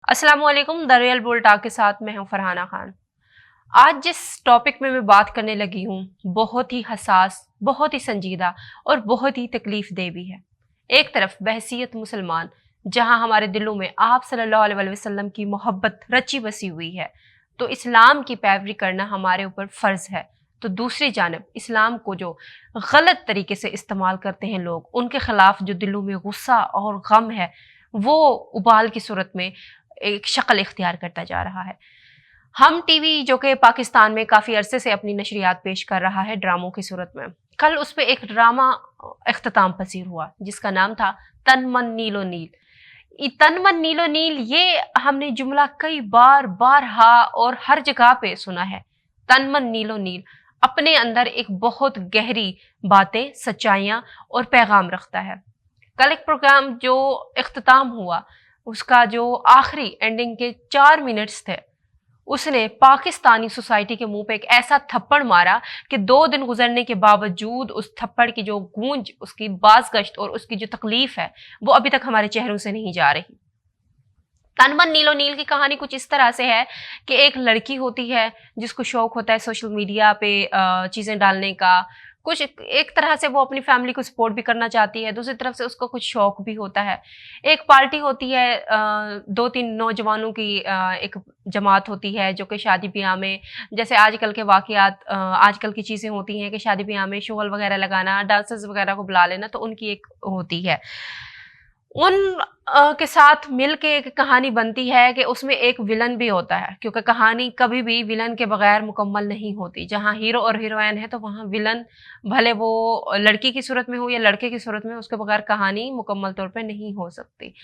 अस्सलाम वालेकुम। The real bull talk के साथ मैं हूं फरहाना खान। आज जिस टॉपिक में मैं बात करने लगी हूं बहुत ही हसास, बहुत ही संजीदा और बहुत ही तकलीफ दे भी है। एक तरफ बहसीयत मुसलमान जहां हमारे दिलों में आप सल्लल्लाहु अलैहि वसल्लम की मोहब्बत रची बसी हुई है, तो इस्लाम की पैरवी करना हमारे ऊपर फ़र्ज़ है। तो दूसरी जानब इस्लाम को जो गलत तरीके से इस्तेमाल करते हैं लोग, उनके ख़िलाफ़ जो दिलों में गुस्सा और गम है, वो उबाल की सूरत में एक शक्ल इख्तियार करता जा रहा है। हम टीवी जो कि पाकिस्तान में काफ़ी अरसे से अपनी नशरियात पेश कर रहा है ड्रामों की सूरत में, कल उस पे एक ड्रामा इख्तिताम पसीर हुआ जिसका नाम था तन मन नीलो नील। तन मन नीलो नील, ये हमने जुमला कई बार बारहा और हर जगह पे सुना है। तन मन नीलो नील अपने अंदर एक बहुत गहरी बातें, सच्चाइयाँ और पैगाम रखता है। कल एक प्रोग्राम जो इख्तिताम हुआ, उसका जो आखिरी एंडिंग के 4 मिनट्स थे, उसने पाकिस्तानी सोसाइटी के मुंह पे एक ऐसा थप्पड़ मारा कि 2 दिन गुजरने के बावजूद उस थप्पड़ की जो गूंज, उसकी बाजगश्त और उसकी जो तकलीफ है, वो अभी तक हमारे चेहरों से नहीं जा रही। तन मन नीलो नील की कहानी कुछ इस तरह से है कि एक लड़की होती है जिसको शौक होता है सोशल मीडिया पे चीज़ें डालने का। कुछ एक तरह से वो अपनी फैमिली को सपोर्ट भी करना चाहती है, दूसरी तरफ से उसको कुछ शौक भी होता है। एक पार्टी होती है, 2-3 नौजवानों की एक जमात होती है जो कि शादी ब्याह में, जैसे आजकल के वाक़यात, आजकल की चीज़ें होती हैं कि शादी ब्याह में शोल वगैरह लगाना, डांसर्स वगैरह को बुला लेना, तो उनकी एक होती है। उन के साथ मिल के एक कहानी बनती है कि उसमें एक विलन भी होता है, क्योंकि कहानी कभी भी विलन के बगैर मुकम्मल नहीं होती। जहाँ हीरो और हीरोइन है तो वहाँ विलन, भले वो लड़की की सूरत में हो या लड़के की सूरत में, उसके बगैर कहानी मुकम्मल तौर पे नहीं हो सकती।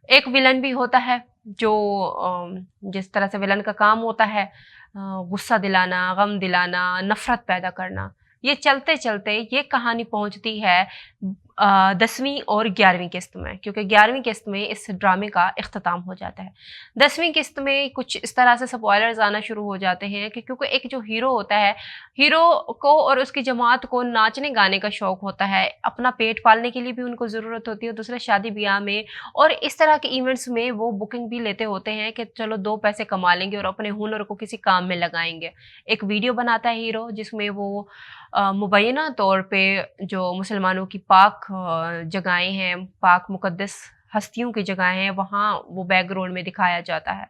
एक विलन भी होता है जो जिस तरह से विलन का काम होता है गुस्सा दिलाना, गम दिलाना, नफरत पैदा करना। ये चलते चलते ये कहानी पहुंचती है 10वीं और 11वीं किस्त में, क्योंकि 11वीं किस्त में इस ड्रामे का इख्तिताम हो जाता है। 10वीं किस्त में कुछ इस तरह से स्पॉयलर्स आना शुरू हो जाते हैं कि क्योंकि एक जो हीरो होता है, हीरो को और उसकी जमात को नाचने गाने का शौक होता है, अपना पेट पालने के लिए भी उनको ज़रूरत होती है, दूसरा शादी ब्याह में और इस तरह के इवेंट्स में वो बुकिंग भी लेते होते हैं कि चलो 2 पैसे कमा लेंगे और अपने हुनर को किसी काम में लगाएंगे। एक वीडियो बनाता है हीरो जिसमें वो मुबैना तौर पे जो मुसलमानों की पाक जगहें हैं, पाक मुक़द्दस हस्तियों की जगहें हैं, वहाँ वो बैकग्राउंड में दिखाया जाता है।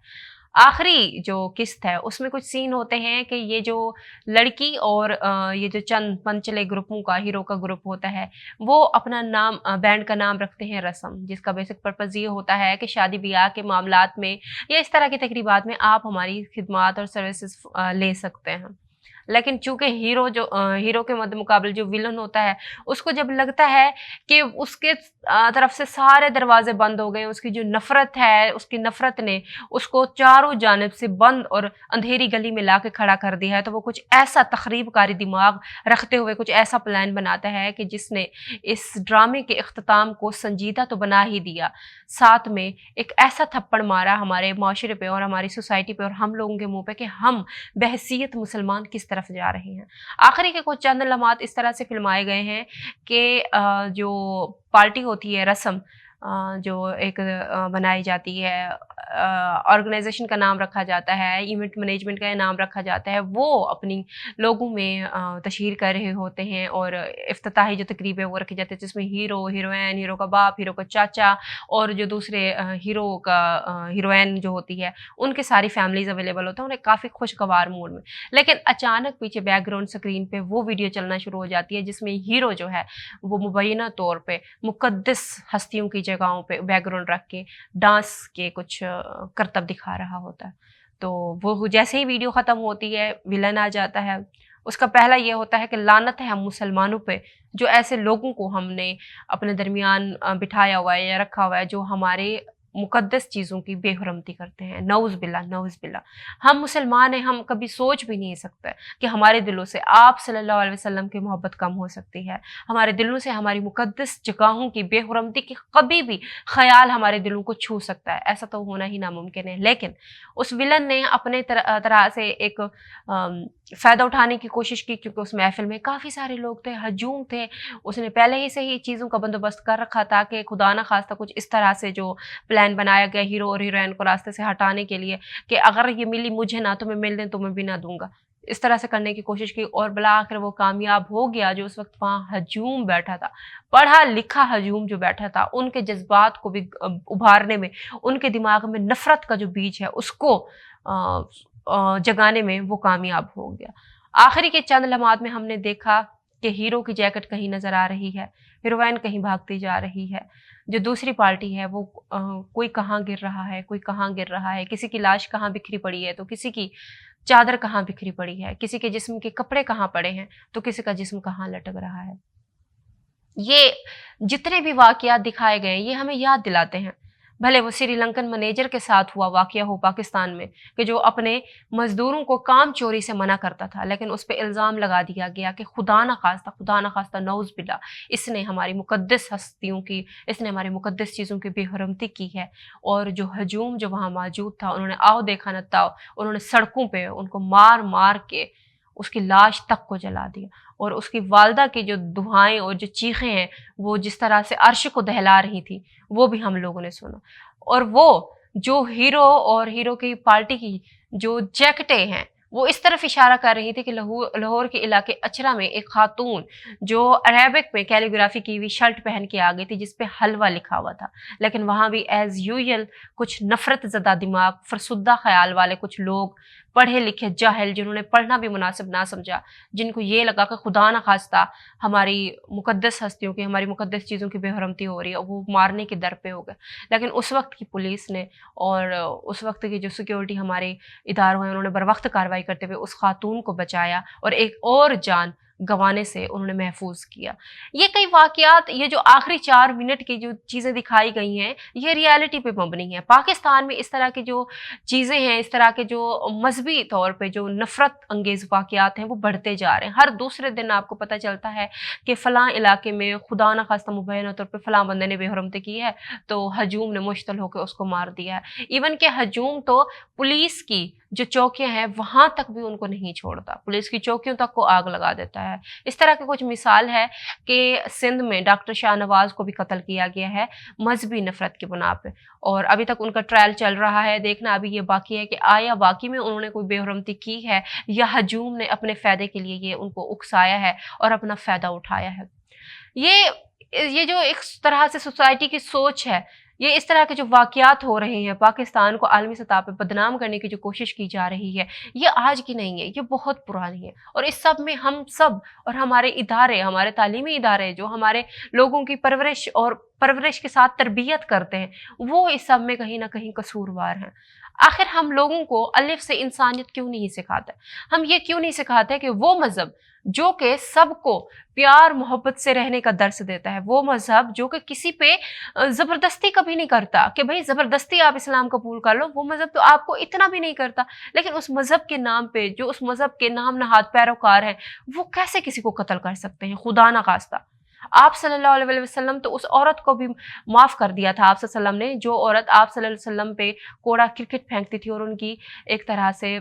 आखिरी जो किस्त है उसमें कुछ सीन होते हैं कि ये जो लड़की और ये जो चंद मनचले ग्रुपों का, हीरो का ग्रुप होता है, वो अपना नाम, बैंड का नाम रखते हैं रस्म, जिसका बेसिक पर्पज़ ये होता है कि शादी ब्याह के मामलात में या इस तरह की तकरीबात में आप हमारी खिदमात और सर्विसेज ले सकते हैं। लेकिन चूंकि हीरो के मद्दे मुकाबले जो विलन होता है, उसको जब लगता है कि उसके तरफ से सारे दरवाजे बंद हो गए, उसकी जो नफरत है, उसकी नफरत ने उसको चारों जानिब से बंद और अंधेरी गली में ला के खड़ा कर दिया है, तो वो कुछ ऐसा तखरीबकारी दिमाग रखते हुए कुछ ऐसा प्लान बनाता है कि जिसने इस ड्रामे के इख्तिताम को संजीदा तो बना ही दिया, साथ में एक ऐसा थप्पड़ मारा हमारे माशरे पे और हमारी सोसाइटी पे और हम लोगों के मुंह पे कि हम बहसीयत मुसलमान किस तरफ जा रहे हैं। आखिरी के कुछ चंद लम्हात इस तरह से फिल्माए गए हैं कि जो पार्टी होती है, रस्म जो एक बनाई जाती है, ऑर्गेनाइजेशन का नाम रखा जाता है, इवेंट मैनेजमेंट का नाम रखा जाता है, वो अपनी लोगों में तशहीर कर रहे होते हैं और इफ्तिताही जो तकरीब है वो रखी जाती है, जिसमें हीरो, हीरोइन, हीरो का बाप, हीरो का चाचा और जो दूसरे हीरो का हीरोइन जो होती है, उनके सारी फैमिलीज अवेलेबल होते हैं और एक काफ़ी खुशगवार मूड में। लेकिन अचानक पीछे बैकग्राउंड स्क्रीन पे वो वीडियो चलना शुरू हो जाती है जिसमें हीरो जो है वो मुबैना तौर पे मुक़द्दस हस्तियों की जगहों पे बैकग्राउंड रख के डांस के कुछ करतब दिखा रहा होता है। तो वो जैसे ही वीडियो ख़त्म होती है, विलन आ जाता है। उसका पहला ये होता है कि लानत है हम मुसलमानों पे, जो ऐसे लोगों को हमने अपने दरमियान बिठाया हुआ है या रखा हुआ है जो हमारे मुक़द्दस चीज़ों की बेहुरमती करते हैं। नऊज़ बिल्लाह, नऊज़ बिल्लाह। हम मुसलमान हैं, हम कभी सोच भी नहीं सकते कि हमारे दिलों से आप सल्लल्लाहु अलैहि वसल्लम की मोहब्बत कम हो सकती है। हमारे दिलों से हमारी मुक़द्दस जगहों की बेहुरमती की कभी भी ख़याल हमारे दिलों को छू सकता है, ऐसा तो होना ही नामुमकिन है। लेकिन उस विलन ने अपने तरह से एक फ़ायदा उठाने की कोशिश की, क्योंकि उस महफ़िल में काफ़ी सारे लोग थे, हजूम थे। उसने पहले ही से ही चीज़ों का बंदोबस्त कर रखा था कि खुदा न ख़ास्ता कुछ इस तरह से जो प्लान प्लान बनाया गया हीरो और हीरोइन को रास्ते से हटाने के लिए कि अगर ये मिली मुझे ना तुम्हें मिलने तुम्हें भी ना दूंगा, इस तरह से करने की कोशिश की और भला आखिर वो कामयाब हो गया। जो उस वक्त वहाँ हजूम बैठा था, पढ़ा लिखा हजूम जो बैठा था, उनके जज्बात को भी उभारने में, उनके दिमाग में नफरत का जो बीज है उसको जगाने में वो कामयाब हो गया। आखिरी के चंद लम्हात में हमने देखा कि हीरो की जैकेट कहीं नजर आ रही है, हीरोइन कहीं भागती जा रही है, जो दूसरी पार्टी है वो कोई कहाँ गिर रहा है, कोई कहाँ गिर रहा है, किसी की लाश कहाँ बिखरी पड़ी है तो किसी की चादर कहाँ बिखरी पड़ी है, किसी के जिस्म के कपड़े कहाँ पड़े हैं तो किसी का जिस्म कहाँ लटक रहा है। ये जितने भी वाकयात दिखाए गए ये हमें याद दिलाते हैं, भले वो श्रीलंकन मैनेजर के साथ हुआ वाकया हो पाकिस्तान में कि जो अपने मजदूरों को काम चोरी से मना करता था, लेकिन उस पर इल्ज़ाम लगा दिया गया कि खुदा न खास्ता नौज़ बिल्ला इसने हमारी मुकद्दस हस्तियों की, इसने हमारी मुकद्दस चीज़ों की बेहरमती की है। और जो हजूम जो वहाँ मौजूद था उन्होंने आओ देखा न ताओ, उन्होंने सड़कों पर उनको मार मार के उसकी लाश तक को जला दिया। और उसकी वालदा की जो दुआएं और जो चीखें हैं वो जिस तरह से अर्श को दहला रही थी वो भी हम लोगों ने सुना। और वो जो हीरो और हीरो की पार्टी की जो जैकेटें हैं वो इस तरफ इशारा कर रही थी कि लाहौर के इलाके अचरा में एक खातून जो अरेबिक में कैलीग्राफी की हुई शर्ट पहन के आ गई थी जिस पे हलवा लिखा हुआ था, लेकिन वहां भी एज यूजुअल कुछ नफरत ज़दा दिमाग, फरसुद्दा ख्याल वाले कुछ लोग, पढ़े लिखे जाहिल जिन्होंने पढ़ना भी मुनासिब ना समझा, जिनको ये लगा कि खुदा न खास्ता हमारी मुकद्दस हस्तियों की, हमारी मुकद्दस चीज़ों की बेहरमती हो रही है, वो मारने के दर पे हो गए। लेकिन उस वक्त की पुलिस ने और उस वक्त की जो सिक्योरिटी हमारे इदारों हैं उन्होंने बर वक्त कार्रवाई करते हुए उस खातून को बचाया और एक और जान गंवाने से उन्होंने महफूज किया। ये कई वाकयात, ये जो आखिरी 4 मिनट की जो चीज़ें दिखाई गई हैं ये रियलिटी पे मबनी है। पाकिस्तान में इस तरह की जो चीज़ें हैं, इस तरह के जो मजहबी तौर पे जो नफरत अंगेज वाकयात हैं वो बढ़ते जा रहे हैं। हर दूसरे दिन आपको पता चलता है कि फ़लाँ इलाके में खुदा न खास्ता मुबैना तौर पर फ़लाँ बंदे ने बेहरमती की है तो हजूम ने मुश्तल होकर उसको मार दिया है। इवन के हजूम तो पुलिस की जो चौकियां हैं वहां तक भी उनको नहीं छोड़ता, पुलिस की चौकियों तक को आग लगा देता है। इस तरह की कुछ मिसाल है कि सिंध में डॉक्टर शाहनवाज को भी कत्ल किया गया है मजहबी नफरत की बुना पे, और अभी तक उनका ट्रायल चल रहा है। देखना अभी ये बाकी है कि आया वाकई में उन्होंने कोई बेहरमती की है या हजूम ने अपने फायदे के लिए ये उनको उकसाया है और अपना फायदा उठाया है। ये जो एक तरह से सोसाइटी की सोच है, ये इस तरह के जो वाकयात हो रहे हैं, पाकिस्तान को आलमी सतह पर बदनाम करने की जो कोशिश की जा रही है, ये आज की नहीं है, ये बहुत पुरानी है। और इस सब में हम सब और हमारे इदारे, हमारे तालीमी इदारे जो हमारे लोगों की परवरिश के साथ तरबियत करते हैं, वो इस सब में कहीं ना कहीं कसूरवार हैं। आखिर हम लोगों को अलिफ से इंसानियत क्यों नहीं सिखाता? हम ये क्यों नहीं सिखाते कि वो मजहब जो कि सबको प्यार मोहब्बत से रहने का दर्स देता है, वो मजहब जो कि किसी पे ज़बरदस्ती कभी नहीं करता कि भाई ज़बरदस्ती आप इस्लाम कबूल कर लो, वो मजहब तो आपको इतना भी नहीं करता, लेकिन उस मजहब के नाम पे जो उस मजहब के नाम नहाद पैरोकार हैं वो कैसे किसी को कत्ल कर सकते हैं? खुदा ना खास्ता। आप सल्लल्लाहु अलैहि वसल्लम तो उस औरत को भी माफ़ कर दिया था आप सल्लल्लाहु अलैहि वसल्लम ने, जो औरत आप सल्लल्लाहु अलैहि वसल्लम पे कोड़ा क्रिकेट फेंकती थी और उनकी एक तरह से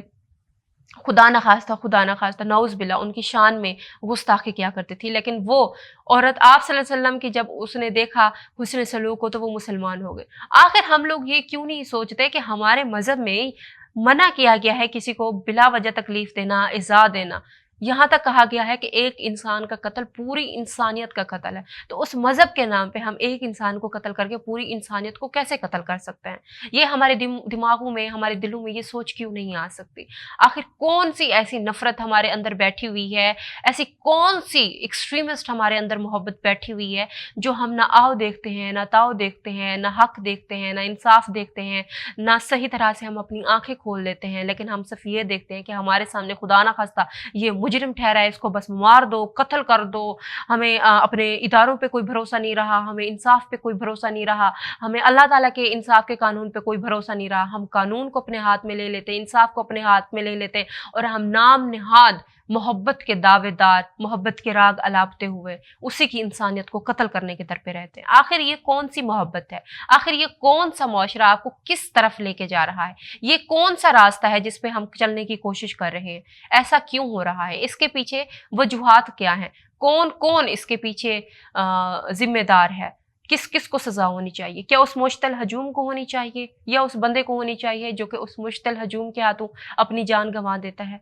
खुदा न खास्ता नौज़ बिल्ला उनकी शान में गुस्ताखी किया करती थी। लेकिन वो औरत आप सल्लल्लाहु अलैहि वसल्लम की जब उसने देखा हुस्न सलूक को तो वो मुसलमान हो गए। आखिर हम लोग ये क्यों नहीं सोचते कि हमारे मज़हब में मना किया गया है किसी को बिला वजह तकलीफ देना, इज़ा देना। यहाँ तक कहा गया है कि एक इंसान का कत्ल पूरी इंसानियत का कत्ल है, तो उस मजहब के नाम पे हम एक इंसान को कत्ल करके पूरी इंसानियत को कैसे कत्ल कर सकते हैं? ये हमारे दिमागों में, हमारे दिलों में ये सोच क्यों नहीं आ सकती? आखिर कौन सी ऐसी नफरत हमारे अंदर बैठी हुई है, ऐसी कौन सी एक्सट्रीमिस्ट हमारे अंदर मोहब्बत बैठी हुई है जो हम ना आओ देखते हैं, ना ताओ देखते हैं, ना हक देखते हैं, ना इंसाफ देखते हैं, ना सही तरह से हम अपनी आंखें खोल लेते हैं, लेकिन हम सिर्फ ये देखते हैं कि हमारे सामने खुदा ना खास्ता ये मुजरिम ठहरा है, इसको बस मार दो, कत्ल कर दो। हमें अपने इदारों पे कोई भरोसा नहीं रहा, हमें इंसाफ पे कोई भरोसा नहीं रहा, हमें अल्लाह ताला के इंसाफ के कानून पे कोई भरोसा नहीं रहा। हम कानून को अपने हाथ में ले लेते हैं, इंसाफ को अपने हाथ में ले लेते हैं और हम नाम निहाद मोहब्बत के दावेदार, मोहब्बत के राग अलापते हुए उसी की इंसानियत को कत्ल करने के दर पे रहते हैं। आखिर ये कौन सी मोहब्बत है? आखिर ये कौन सा मुआशरा आपको किस तरफ लेके जा रहा है? ये कौन सा रास्ता है जिस पे हम चलने की कोशिश कर रहे हैं? ऐसा क्यों हो रहा है? इसके पीछे वजूहात क्या हैं? कौन कौन इसके पीछे जिम्मेदार है? किस किस को सज़ा होनी चाहिए? क्या उस मुश्तल हजूम को होनी चाहिए या उस बंदे को होनी चाहिए जो कि उस मुश्तल हजूम के हाथों अपनी जान गंवा देता है?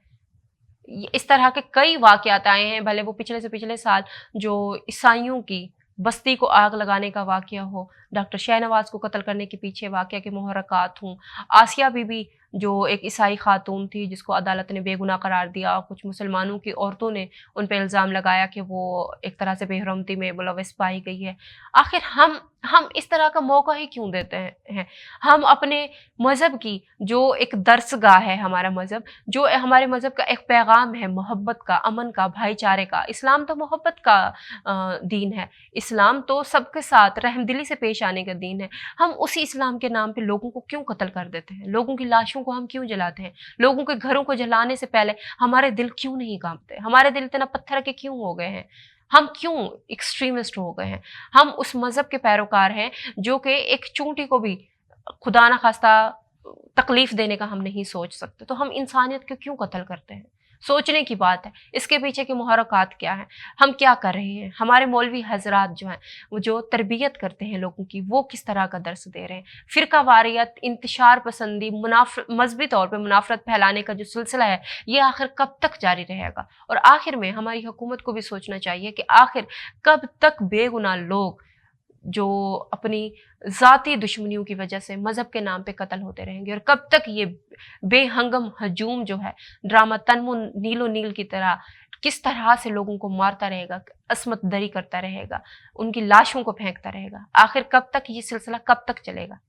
इस तरह के कई वाक़यात आए हैं, भले वो पिछले से पिछले साल जो ईसाइयों की बस्ती को आग लगाने का वाक़या हो, डॉक्टर शाहनवाज़ को कत्ल करने के पीछे वाक़या के मुहर्रकात हों, आसिया बीबी जो एक ईसाई ख़ातून थी जिसको अदालत ने बेगुनाह करार दिया, और कुछ मुसलमानों की औरतों ने उन पे इल्ज़ाम लगाया कि वो एक तरह से बेहरमती में मुलव्वस पाई गई है। आखिर हम इस तरह का मौका ही क्यों देते हैं? हम अपने मज़हब की जो एक दर्सगाह है, हमारा मज़हब जो हमारे मज़हब का एक पैगाम है मोहब्बत का, अमन का, भाईचारे का, इस्लाम तो मोहब्बत का दीन है, इस्लाम तो सबके साथ रहमदिली से पेश आने का दीन है। हम उसी इस्लाम के नाम पे लोगों को क्यों कत्ल कर देते हैं? लोगों की लाशों को हम क्यों जलाते हैं? लोगों के घरों को जलाने से पहले हमारे दिल क्यों नहीं कांपते? हमारे दिल इतना पत्थर के क्यों हो गए हैं? हम क्यों एक्सट्रीमिस्ट हो गए हैं? हम उस मज़हब के पैरोकार हैं जो कि एक चूंटी को भी खुदा ना खास्ता तकलीफ देने का हम नहीं सोच सकते। तो हम इंसानियत को क्यों कत्ल करते हैं? सोचने की बात है। इसके पीछे के मुहर्रकात क्या हैं? हम क्या कर रहे हैं? हमारे मौलवी हज़रात जो हैं, वो जो तरबियत करते हैं लोगों की, वो किस तरह का दर्स दे रहे हैं? फ़िरकावारियत, इंतशार पसंदी, मज़हबी तौर पे मुनाफ़रत फैलाने का जो सिलसिला है, ये आखिर कब तक जारी रहेगा? और आखिर में हमारी हुकूमत को भी सोचना चाहिए कि आखिर कब तक बेगुनाह लोग जो अपनी ज़ाती दुश्मनियों की वजह से मज़हब के नाम पे कत्ल होते रहेंगे, और कब तक ये बेहंगम हजूम जो है ड्रामा तन्मु नीलो नील की तरह किस तरह से लोगों को मारता रहेगा, असमत दरी करता रहेगा, उनकी लाशों को फेंकता रहेगा? आखिर कब तक ये सिलसिला कब तक चलेगा?